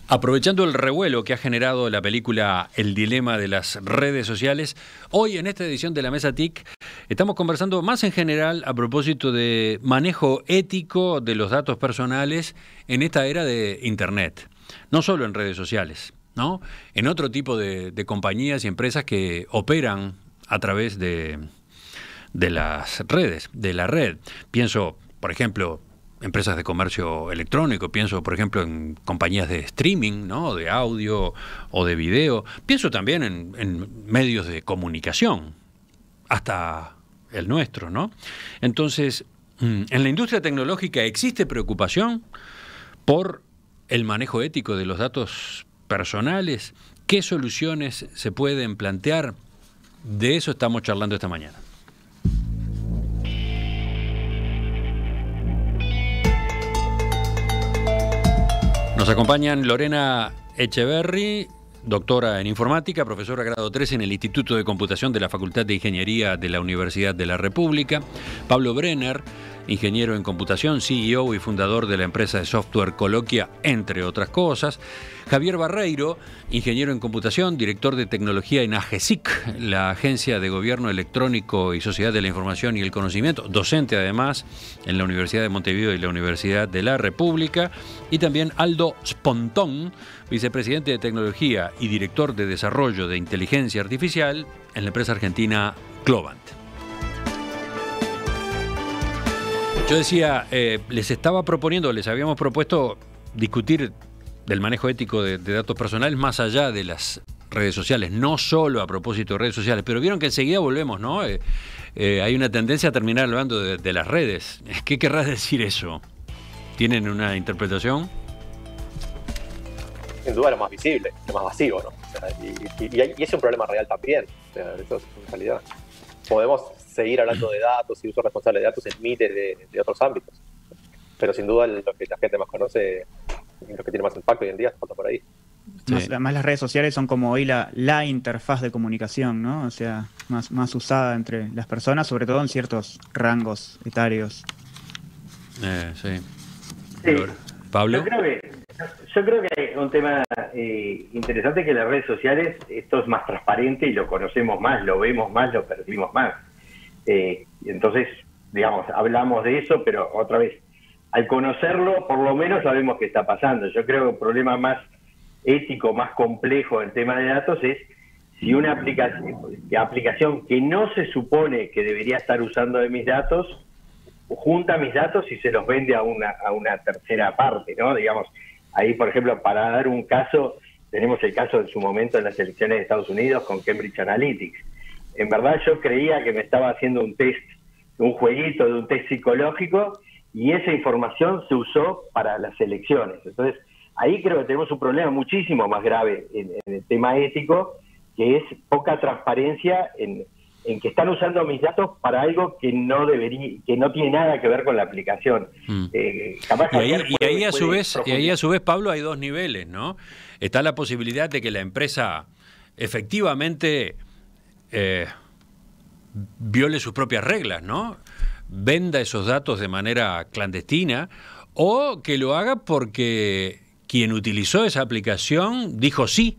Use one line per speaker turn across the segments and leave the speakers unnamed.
Aprovechando el revuelo que ha generado la película El dilema de las redes sociales, hoy en esta edición de la Mesa TIC estamos conversando más en general a propósito de manejo ético de los datos personales en esta era de Internet. No solo en redes sociales, ¿no? En otro tipo de compañías y empresas que operan a través de las redes, de la red. Pienso, por ejemplo, empresas de comercio electrónico, pienso por ejemplo en compañías de streaming, ¿no? De audio o de video, pienso también en medios de comunicación, hasta el nuestro, ¿no? Entonces, en la industria tecnológica existe preocupación por el manejo ético de los datos personales. ¿Qué soluciones se pueden plantear? De eso estamos charlando esta mañana. Nos acompañan Lorena Echeverry, doctora en informática, profesora grado 3 en el Instituto de Computación de la Facultad de Ingeniería de la Universidad de la República, Pablo Brenner, ingeniero en computación, CEO y fundador de la empresa de software Coloquia, entre otras cosas, Javier Barreiro, ingeniero en computación, director de tecnología en AGESIC, la Agencia de Gobierno Electrónico y Sociedad de la Información y el Conocimiento, docente además en la Universidad de Montevideo y la Universidad de la República, y también Aldo Spontón, vicepresidente de tecnología y director de desarrollo de inteligencia artificial en la empresa argentina Globant. Yo decía, les habíamos propuesto discutir del manejo ético de datos personales más allá de las redes sociales, no solo a propósito de redes sociales, pero vieron que enseguida volvemos, ¿no? Hay una tendencia a terminar hablando de las redes. ¿Qué querrás decir eso? ¿Tienen una interpretación?
Sin duda lo más visible, lo más masivo, ¿no? O sea, y es un problema real también, o sea, eso es una realidad. Podemos seguir hablando de datos y uso responsable de datos en miles de otros ámbitos, pero sin duda lo que la gente más conoce y lo que tiene más impacto hoy en día está por ahí.
Sí. Además las redes sociales son como hoy la interfaz de comunicación, ¿no? O sea, más usada entre las personas, sobre todo en ciertos rangos etarios.
Sí.
Sí.
¿Pablo?
Yo creo que hay un tema interesante, que las redes sociales, esto es más transparente y lo conocemos más, lo vemos más, lo percibimos más. Entonces, digamos, hablamos de eso, pero otra vez, al conocerlo, por lo menos sabemos qué está pasando. Yo creo que un problema más ético, más complejo en tema de datos es si una aplicación que no se supone que debería estar usando de mis datos, junta mis datos y se los vende a una tercera parte, ¿no? Digamos, ahí, por ejemplo, para dar un caso, tenemos el caso en su momento en las elecciones de Estados Unidos con Cambridge Analytica. En verdad yo creía que me estaba haciendo un test, un jueguito de un test psicológico, y esa información se usó para las elecciones. Entonces, ahí creo que tenemos un problema muchísimo más grave en el tema ético, que es poca transparencia en que están usando mis datos para algo que no debería, que no tiene nada que ver con la aplicación.
Y ahí a su vez, Pablo, hay dos niveles, ¿no? Está la posibilidad de que la empresa efectivamente viole sus propias reglas, ¿no? Venda esos datos de manera clandestina, o que lo haga porque quien utilizó esa aplicación dijo sí,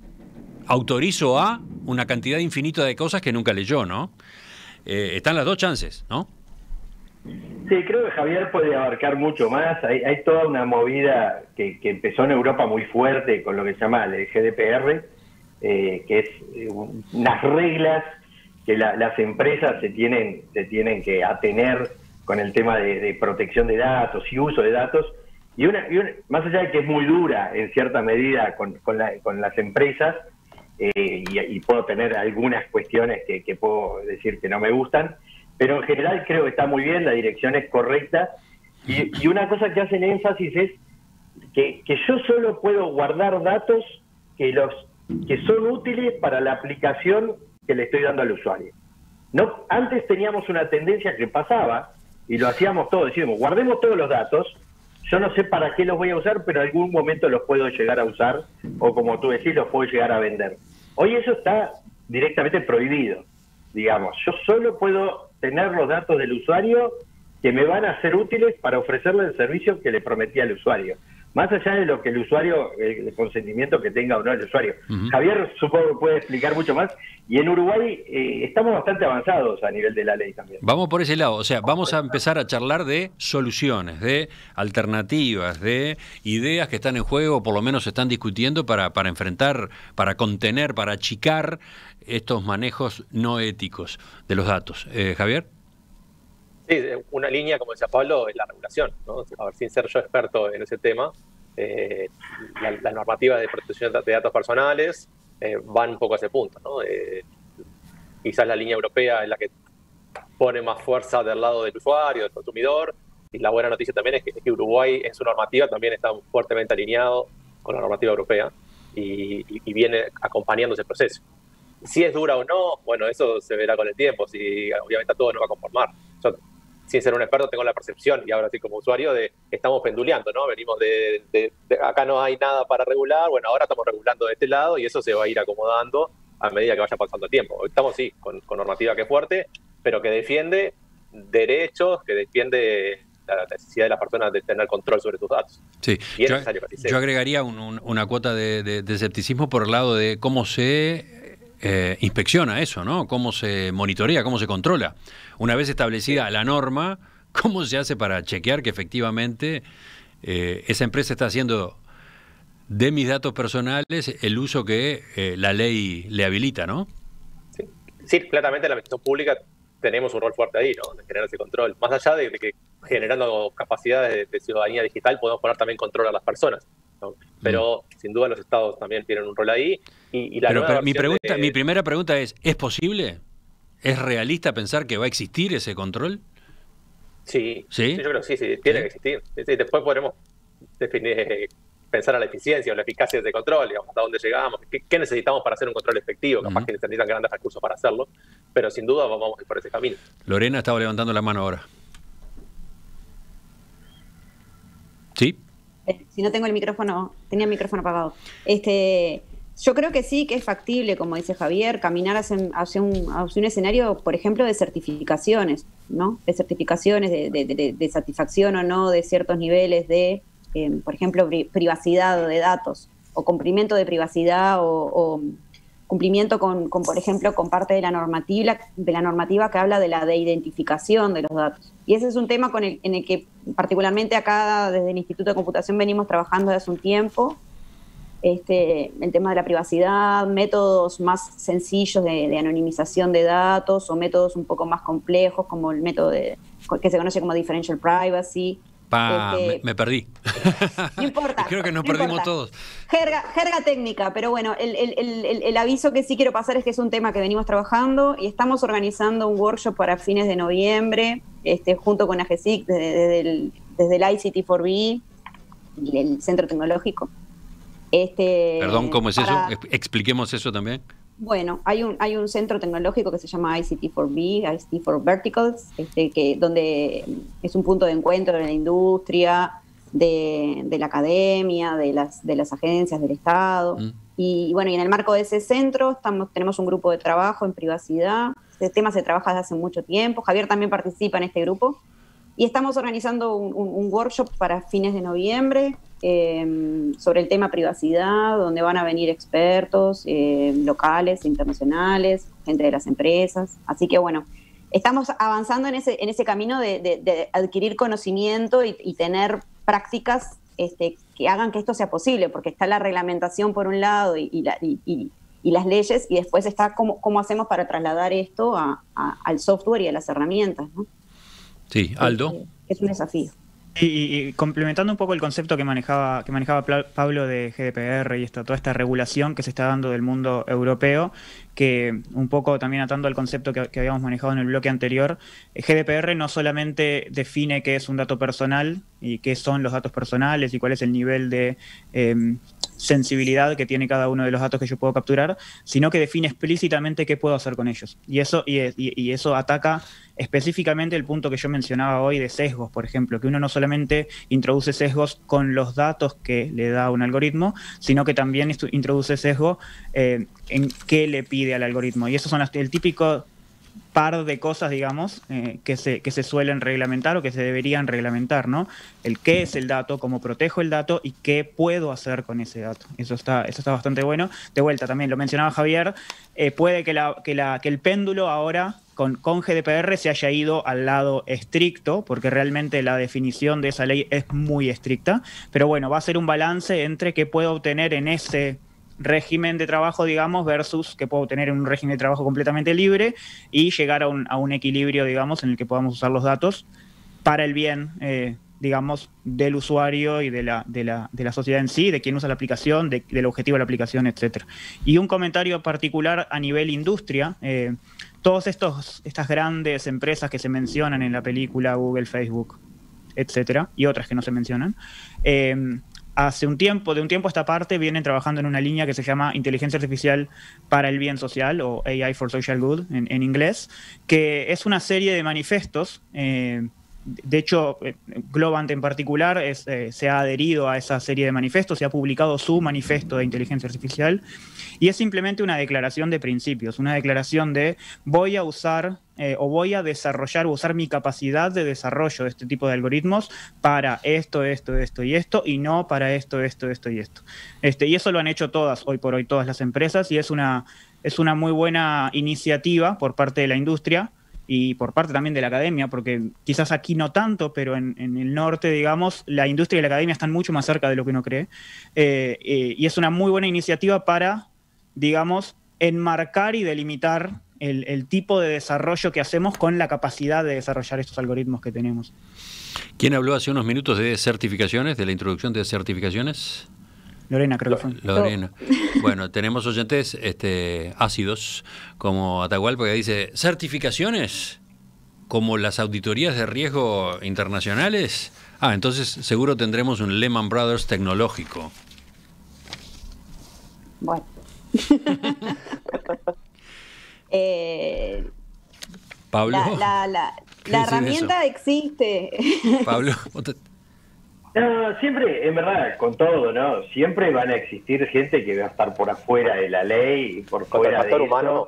autorizo a una cantidad infinita de cosas que nunca leyó, ¿no? Están las dos chances, ¿no?
Sí, creo que Javier puede abarcar mucho más. Hay toda una movida que empezó en Europa muy fuerte con lo que se llama el GDPR, que es unas reglas que las empresas se tienen que atener con el tema de protección de datos y uso de datos. Y más allá de que es muy dura en cierta medida con las empresas, y puedo tener algunas cuestiones que puedo decir que no me gustan, pero en general creo que está muy bien, la dirección es correcta, y una cosa que hacen énfasis es que yo solo puedo guardar datos que son útiles para la aplicación que le estoy dando al usuario. No, antes teníamos una tendencia que pasaba, y lo hacíamos todos, decíamos, guardemos todos los datos, yo no sé para qué los voy a usar, pero en algún momento los puedo llegar a usar, o como tú decís, los puedo llegar a vender. Hoy eso está directamente prohibido, digamos. Yo solo puedo tener los datos del usuario que me van a ser útiles para ofrecerle el servicio que le prometí al usuario. más allá de lo que el usuario, el consentimiento que tenga o no el usuario. Javier supongo que puede explicar mucho más, y en Uruguay estamos bastante avanzados a nivel de la ley también.
Vamos por ese lado, o sea, vamos a empezar a charlar de soluciones, de alternativas, de ideas que están en juego, por lo menos se están discutiendo para enfrentar, para contener, para achicar estos manejos no éticos de los datos. Javier.
Sí, una línea, como decía Pablo, es la regulación, ¿no? A ver, sin ser yo experto en ese tema, la normativa de protección de datos personales van un poco a ese punto, ¿no? Quizás la línea europea es la que pone más fuerza del lado del usuario, del consumidor, y la buena noticia también es que Uruguay en su normativa también está fuertemente alineado con la normativa europea y viene acompañando ese proceso. Si es dura o no, bueno, eso se verá con el tiempo, si obviamente a todos nos va a conformar. Yo, sin ser un experto, tengo la percepción, y ahora sí como usuario, de que estamos penduleando, ¿no? Venimos de acá no hay nada para regular, bueno, ahora estamos regulando de este lado y eso se va a ir acomodando a medida que vaya pasando el tiempo. Estamos, sí, con normativa que es fuerte, pero que defiende derechos, que defiende la necesidad de las personas de tener control sobre sus datos.
Sí,
y es necesario que así sea.
Yo agregaría una cuota de escepticismo por el lado de cómo se inspecciona eso, ¿no? Cómo se monitorea, cómo se controla. Una vez establecida la norma, ¿cómo se hace para chequear que efectivamente esa empresa está haciendo de mis datos personales el uso que la ley le habilita, ¿no?
Sí, claramente en la administración pública tenemos un rol fuerte ahí, ¿no? De generar ese control. Más allá de que generando capacidades de ciudadanía digital podemos poner también control a las personas, ¿no? Pero sin duda los estados también tienen un rol ahí. Y la
pero mi primera pregunta ¿es posible? ¿Es realista pensar que va a existir ese control?
Sí,
¿Sí?
Yo creo que sí, tiene que existir. Sí, después podremos definir, pensar a la eficiencia o la eficacia de ese control, digamos, hasta dónde llegamos, qué necesitamos para hacer un control efectivo, capaz que necesitan grandes recursos para hacerlo, pero sin duda vamos a ir por ese camino.
Lorena estaba levantando la mano ahora. ¿Sí?
Si no tengo el micrófono, tenía el micrófono apagado. Yo creo que sí, que es factible, como dice Javier, caminar hacia un escenario, por ejemplo, de certificaciones, ¿no? De certificaciones, de satisfacción o no de ciertos niveles de, por ejemplo, privacidad de datos, o cumplimiento de privacidad, o cumplimiento con, por ejemplo, con parte de la normativa que habla de la identificación de los datos. Y ese es un tema en el que particularmente acá desde el Instituto de Computación venimos trabajando desde hace un tiempo. El tema de la privacidad, métodos más sencillos de anonimización de datos o métodos un poco más complejos como el método que se conoce como differential privacy.
Me perdí.
No importa.
Creo que nos perdimos todos.
Jerga técnica, pero bueno, el aviso que sí quiero pasar es que es un tema que venimos trabajando y estamos organizando un workshop para fines de noviembre, junto con AGESIC desde el ICT4B y el Centro Tecnológico.
Perdón, ¿cómo es eso? Expliquemos eso también.
Bueno, hay un centro tecnológico que se llama ICT4B, ICT for Verticals, donde es un punto de encuentro de la industria, de la academia, de las agencias del Estado. Y bueno, y en el marco de ese centro tenemos un grupo de trabajo en privacidad. Este tema se trabaja desde hace mucho tiempo. Javier también participa en este grupo. Y estamos organizando un workshop para fines de noviembre sobre el tema privacidad, donde van a venir expertos locales, internacionales, gente de las empresas. Así que bueno, estamos avanzando en ese camino de adquirir conocimiento y tener prácticas que hagan que esto sea posible, porque está la reglamentación por un lado y las leyes, y después está cómo hacemos para trasladar esto al software y a las herramientas, ¿no?
Sí, Aldo.
Es un desafío.
Y complementando un poco el concepto que manejaba Pablo de GDPR y toda esta regulación que se está dando del mundo europeo, que un poco también atando al concepto que habíamos manejado en el bloque anterior, GDPR no solamente define qué es un dato personal y qué son los datos personales y cuál es el nivel de sensibilidad que tiene cada uno de los datos que yo puedo capturar, sino que define explícitamente qué puedo hacer con ellos. Y eso ataca específicamente el punto que yo mencionaba hoy de sesgos, por ejemplo, que uno no solamente introduce sesgos con los datos que le da un algoritmo, sino que también introduce sesgo en qué le pide al algoritmo. Y esos son el típico par de cosas, digamos, que se suelen reglamentar o que se deberían reglamentar, ¿no? El qué es el dato, cómo protejo el dato y qué puedo hacer con ese dato. Eso está bastante bueno. De vuelta, también lo mencionaba Javier, puede que el péndulo ahora con GDPR se haya ido al lado estricto, porque realmente la definición de esa ley es muy estricta, pero bueno, va a ser un balance entre qué puedo obtener en ese régimen de trabajo, digamos, versus que puedo tener un régimen de trabajo completamente libre y llegar a un equilibrio, digamos, en el que podamos usar los datos para el bien, digamos, del usuario y de la sociedad en sí, de quien usa la aplicación, del objetivo de la aplicación, etcétera. Y un comentario particular a nivel industria, todas estas grandes empresas que se mencionan en la película, Google, Facebook, etcétera, y otras que no se mencionan, de un tiempo a esta parte vienen trabajando en una línea que se llama Inteligencia Artificial para el Bien Social, o AI for Social Good en inglés, que es una serie de manifestos. De hecho, Globant en particular se ha adherido a esa serie de manifestos, se ha publicado su manifiesto de inteligencia artificial, y es simplemente una declaración de principios, una declaración de voy a usar o voy a desarrollar o usar mi capacidad de desarrollo de este tipo de algoritmos para esto y esto, y no para esto y esto. Y eso lo han hecho hoy por hoy todas las empresas, y es una muy buena iniciativa por parte de la industria y por parte también de la academia, porque quizás aquí no tanto, pero en el norte, digamos, la industria y la academia están mucho más cerca de lo que uno cree, y es una muy buena iniciativa para, digamos, enmarcar y delimitar el tipo de desarrollo que hacemos con la capacidad de desarrollar estos algoritmos que tenemos.
¿Quién habló hace unos minutos de certificaciones, de la introducción de certificaciones?
Lorena, creo que fue.
Lorena. Bueno, tenemos oyentes ácidos como Atahualpa, que dice, ¿certificaciones como las auditorías de riesgo internacionales? Entonces seguro tendremos un Lehman Brothers tecnológico.
Bueno.
Pablo.
La herramienta existe.
Pablo.
No, siempre, en verdad, con todo, ¿no? Siempre van a existir gente que va a estar por afuera de la ley y por fuera de
humano.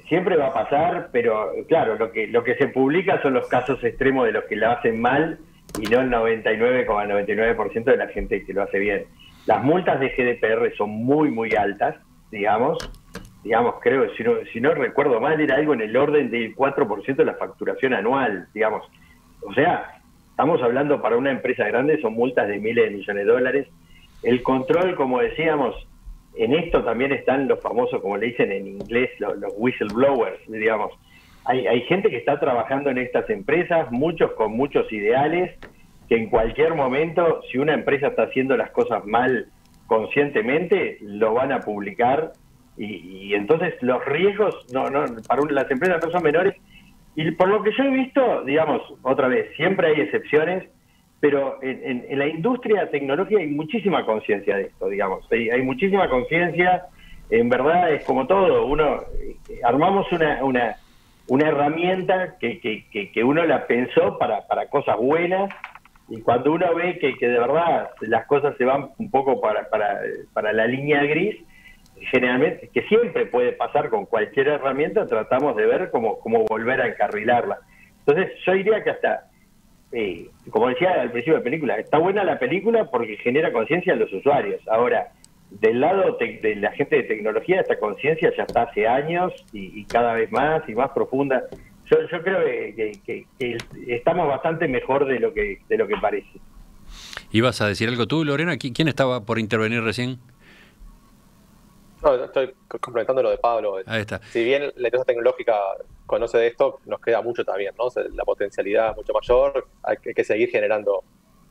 Siempre va a pasar, pero claro, lo que se publica son los casos extremos de los que lo hacen mal y no el 99,99% de la gente que lo hace bien. Las multas de GDPR son muy, muy altas, digamos, creo que si no recuerdo mal, era algo en el orden del 4% de la facturación anual, digamos. O sea, estamos hablando para una empresa grande, son multas de miles de millones de dólares. El control, como decíamos, en esto también están los famosos, como le dicen en inglés, los whistleblowers, digamos. Hay gente que está trabajando en estas empresas, muchos con muchos ideales, que en cualquier momento, si una empresa está haciendo las cosas mal conscientemente, lo van a publicar, y entonces los riesgos para las empresas no son menores. Y por lo que yo he visto, digamos, otra vez, siempre hay excepciones, pero en la industria tecnológica hay muchísima conciencia de esto, digamos. Hay muchísima conciencia, en verdad es como todo, armamos una herramienta que uno la pensó para cosas buenas, y cuando uno ve que de verdad las cosas se van un poco para la línea gris, generalmente, que siempre puede pasar con cualquier herramienta, tratamos de ver cómo volver a encarrilarla. Entonces yo diría que hasta, como decía al principio de la película, está buena la película porque genera conciencia en los usuarios. Ahora, del lado de la gente de tecnología, esta conciencia ya está hace años y cada vez más y más profunda. Yo creo que estamos bastante mejor de lo que parece.
¿Ibas a decir algo tú, Lorena? ¿Quién estaba por intervenir recién?
No, estoy complementando lo de Pablo.
Ahí está.
Si bien la industria tecnológica conoce de esto, nos queda mucho también, ¿no? O sea, la potencialidad es mucho mayor, hay que seguir generando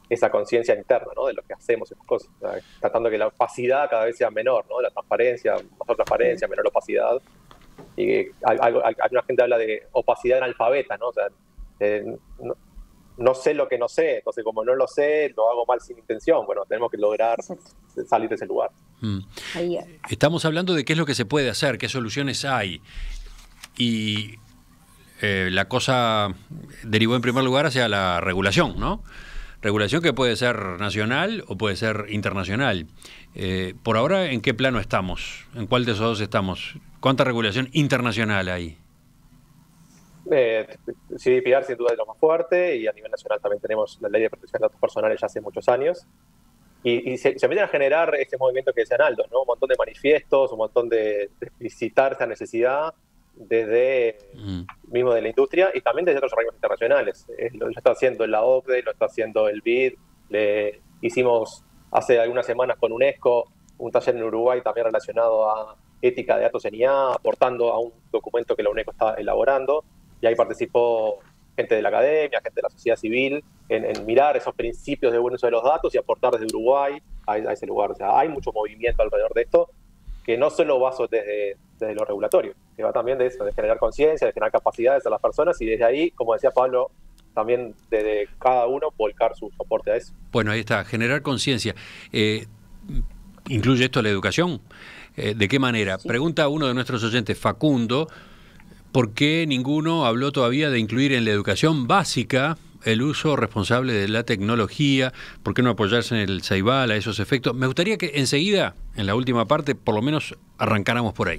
esa conciencia interna, ¿no? De lo que hacemos, esas cosas, o sea, tratando que la opacidad cada vez sea menor, ¿no? La transparencia, mayor transparencia, menor opacidad. Y alguna gente habla de opacidad analfabeta, ¿no? O sea, no sé lo que no sé, entonces como no lo sé, lo hago mal sin intención. Bueno, tenemos que lograr salir de ese lugar.
Estamos hablando de qué es lo que se puede hacer, qué soluciones hay, y la cosa derivó en primer lugar hacia la regulación, ¿no? Regulación que puede ser nacional o puede ser internacional. Por ahora, ¿en qué plano estamos? ¿En cuál de esos dos estamos? ¿Cuánta regulación internacional hay?
GDPR sin duda es lo más fuerte, y a nivel nacional también tenemos la ley de protección de datos personales ya hace muchos años. Y se empiezan a generar este movimiento que decían Aldo, ¿no? Un montón de manifiestos, un montón de explicitar esta necesidad desde mismo de la industria y también desde otros organismos internacionales. Lo está haciendo la OCDE, lo está haciendo el BID. Le hicimos hace algunas semanas con UNESCO un taller en Uruguay también relacionado a ética de datos en IA, aportando a un documento que la UNESCO está elaborando, y ahí participó gente de la academia, gente de la sociedad civil, en mirar esos principios de buen uso de los datos y aportar desde Uruguay a ese lugar. O sea, hay mucho movimiento alrededor de esto, que no solo va desde lo regulatorio, que va también de eso, de generar conciencia, de generar capacidades a las personas, y desde ahí, como decía Pablo, también desde cada uno volcar su soporte a eso.
Bueno, ahí está, generar conciencia. ¿Incluye esto la educación? ¿De qué manera? Sí. Pregunta uno de nuestros oyentes, Facundo, ¿por qué ninguno habló todavía de incluir en la educación básica el uso responsable de la tecnología? ¿Por qué no apoyarse en el Ceibal a esos efectos? Me gustaría que enseguida, en la última parte, por lo menos arrancáramos por ahí.